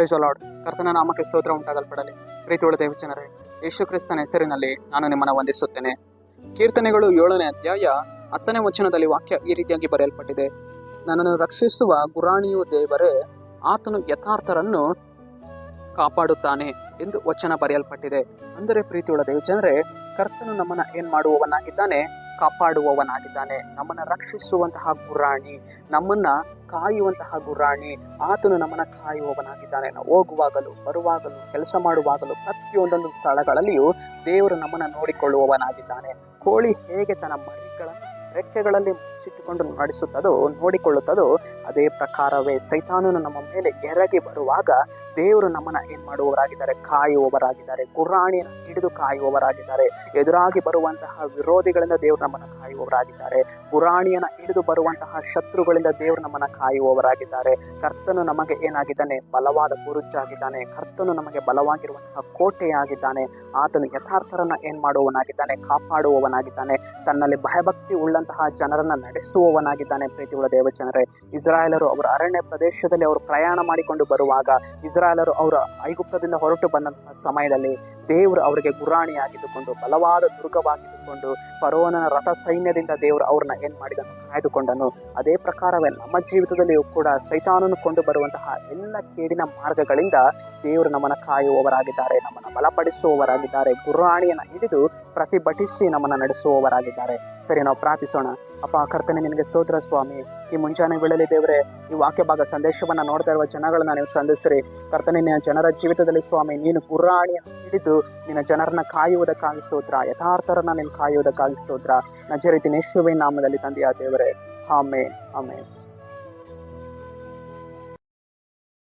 Price lord. ಕರ್ತನ ನಾಮಕ್ಕೆ ಸ್ತೋತ್ರ ಉಂಟಾಗಲ್ಪಡಲಿ. ಪ್ರೀತಿಯುಳ್ಳ ದೇವಜನರೇ, ಯೇಸು ಕ್ರಿಸ್ತನ ಹೆಸರಿನಲ್ಲಿ ನಾನು ನಿಮ್ಮನ್ನು ವಂದಿಸುತ್ತೇನೆ. ಕೀರ್ತನೆಗಳು 7ನೇ ಅಧ್ಯಾಯ 10ನೇ ವಚನದಲ್ಲಿ ವಾಕ್ಯ ಈ ರೀತಿಯಾಗಿ ಬರೆಯಲ್ಪಟ್ಟಿದೆ. ನನ್ನನ್ನು ರಕ್ಷಿಸುವ ಗುರಾಣಿಯು ದೇವರೇ, ಆತನು ಯಥಾರ್ಥರನ್ನು ಕಾಪಾಡುತ್ತಾನೆ ಎಂದು ವಚನ ಬರೆಯಲ್ಪಟ್ಟಿದೆ. ಅಂದರೆ ಪ್ರೀತಿಯುಳ್ಳ ದೇವಜನರೇ, ಕರ್ತನು ನಮ್ಮನ್ನು ಏನು ಮಾಡುವವನಾಗಿದ್ದಾನೆ? ಕಾಪಾಡುವವನಾಗಿದ್ದಾನೆ. ನಮ್ಮನ್ನು ರಕ್ಷಿಸುವಂತಹ ಗುರಾಣಿ, ನಮ್ಮನ್ನ ಕಾಯುವಂತಹ ಗುರಾಣಿ, ಆತನು ನಮ್ಮನ್ನು ಕಾಯುವವನಾಗಿದ್ದಾನೆ. ನಾವು ಹೋಗುವಾಗಲೂ ಬರುವಾಗಲೂ ಕೆಲಸ ಮಾಡುವಾಗಲೂ ಪ್ರತಿಯೊಂದೊಂದು ಸ್ಥಳಗಳಲ್ಲಿಯೂ ದೇವರು ನಮ್ಮನ್ನು ನೋಡಿಕೊಳ್ಳುವವನಾಗಿದ್ದಾನೆ. ಕೋಳಿ ಹೇಗೆ ತನ್ನ ಮರಿಗಳನ್ನು ರೆಕ್ಕೆಗಳಲ್ಲಿ ಮುಚ್ಚಿಟ್ಟುಕೊಂಡು ನೋಡಿಕೊಳ್ಳುತ್ತದೋ ಅದೇ ಪ್ರಕಾರವೇ ಸೈತಾನನು ನಮ್ಮ ಮೇಲೆ ಎರಗಿ ಬರುವಾಗ ದೇವರು ನಮ್ಮನ್ನು ಏನು ಮಾಡುವವರಾಗಿದ್ದಾರೆ? ಕಾಯುವವರಾಗಿದ್ದಾರೆ. ಗುರಾಣಿಯನ್ನು ಹಿಡಿದು ಕಾಯುವವರಾಗಿದ್ದಾರೆ. ಎದುರಾಗಿ ಬರುವಂತಹ ವಿರೋಧಿಗಳಿಂದ ದೇವರು ನಮ್ಮನ್ನು ಕಾಯುವವರಾಗಿದ್ದಾರೆ. ಗುರಾಣಿಯನ್ನು ಹಿಡಿದು ಬರುವಂತಹ ಶತ್ರುಗಳಿಂದ ದೇವರು ನಮ್ಮನ್ನು ಕಾಯುವವರಾಗಿದ್ದಾರೆ. ಕರ್ತನು ನಮಗೆ ಏನಾಗಿದ್ದಾನೆ? ಬಲವಾದ ಬುರುಜಾಗಿದ್ದಾನೆ. ಕರ್ತನು ನಮಗೆ ಬಲವಾಗಿರುವಂತಹ ಕೋಟೆಯಾಗಿದ್ದಾನೆ. ಆತನು ಯಥಾರ್ಥರನ್ನ ಏನು ಮಾಡುವವನಾಗಿದ್ದಾನೆ? ಕಾಪಾಡುವವನಾಗಿದ್ದಾನೆ. ತನ್ನಲ್ಲಿ ಭಯಭಕ್ತಿ ಉಳ್ಳಂತಹ ಜನರನ್ನು ನಡೆಸುವವನಾಗಿದ್ದಾನೆ. ಪ್ರೀತಿಯುಳ್ಳ ದೇವಜನರೇ, ಇಸ್ರಾಯೇಲರು ಅವರ ಅರಣ್ಯ ಪ್ರದೇಶದಲ್ಲಿ ಅವರು ಪ್ರಯಾಣ ಮಾಡಿಕೊಂಡು ಬರುವಾಗ, ಇಸ್ರಾಯೇಲರು ಅವರ ಐಗುಪ್ತದಿಂದ ಹೊರಟು ಬಂದಂತಹ ಸಮಯದಲ್ಲಿ ದೇವರು ಅವರಿಗೆ ಗುರಾಣಿಯಾಗಿದ್ದುಕೊಂಡು, ಬಲವಾದ ದುರ್ಗವಾಗಿದ್ದುಕೊಂಡು, ಫರೋಹನ ರಥ ಸೈನ್ಯದಿಂದ ದೇವರು ಅವ್ರನ್ನ ಏನು ಮಾಡಿದನು? ಕಾಯ್ದುಕೊಂಡನು. ಅದೇ ಪ್ರಕಾರವೇ ನಮ್ಮ ಜೀವಿತದಲ್ಲಿಯೂ ಕೂಡ ಸೈತಾನನು ಕೊಂಡು ಬರುವಂತಹ ಎಲ್ಲ ಕೇಡಿನ ಮಾರ್ಗಗಳಿಂದ ದೇವರು ನಮ್ಮನ್ನು ಕಾಯುವವರಾಗಿದ್ದಾರೆ, ನಮ್ಮನ್ನು ಬಲಪಡಿಸುವವರಾಗಿದ್ದಾರೆ. ಗುರಾಣಿಯನ್ನು ಹಿಡಿದು ಪ್ರತಿಭಟಿಸಿ ನಮ್ಮನ್ನು ನಡೆಸುವವರಾಗಿದ್ದಾರೆ. ಸರಿ, ನಾವು ಪ್ರಾರ್ಥಿಸೋಣ. ಅಪ್ಪ ಕರ್ತನೆ, ನಿನಗೆ ಸ್ತೋತ್ರ ಸ್ವಾಮಿ. ಈ ಮುಂಜಾನೆ ವೇಳೆಯಲ್ಲಿ ದೇವರೇ, ಈ ವಾಕ್ಯ ಭಾಗ ಸಂದೇಶವನ್ನು ನೋಡ್ತಾ ಇರುವ ಜನಗಳನ್ನ ನೀವು ಸಂಧಿಸ್ರಿ. ಕರ್ತನೆ, ನಿನ್ನ ಜನರ ಜೀವಿತದಲ್ಲಿ ಸ್ವಾಮಿ, ನೀನು ಗುರಾಣಿಯನ್ನು ಹಿಡಿದು ನಿನ್ನ ಜನರನ್ನ ಕಾಯುವುದಕ್ಕಾಗಿ ಸ್ತೋತ್ರ. ಯಥಾರ್ಥರನ್ನ ನೀನು ಕಾಯುವುದಕ್ಕಾಗಿ ಸ್ತೋತ್ರ. ನಜರೇತಿನ ಯೇಸುವಿನ ನಾಮದಲ್ಲಿ ತಂದೆಯ ದೇವರೇ, ಆಮೆನ್, ಆಮೆನ್.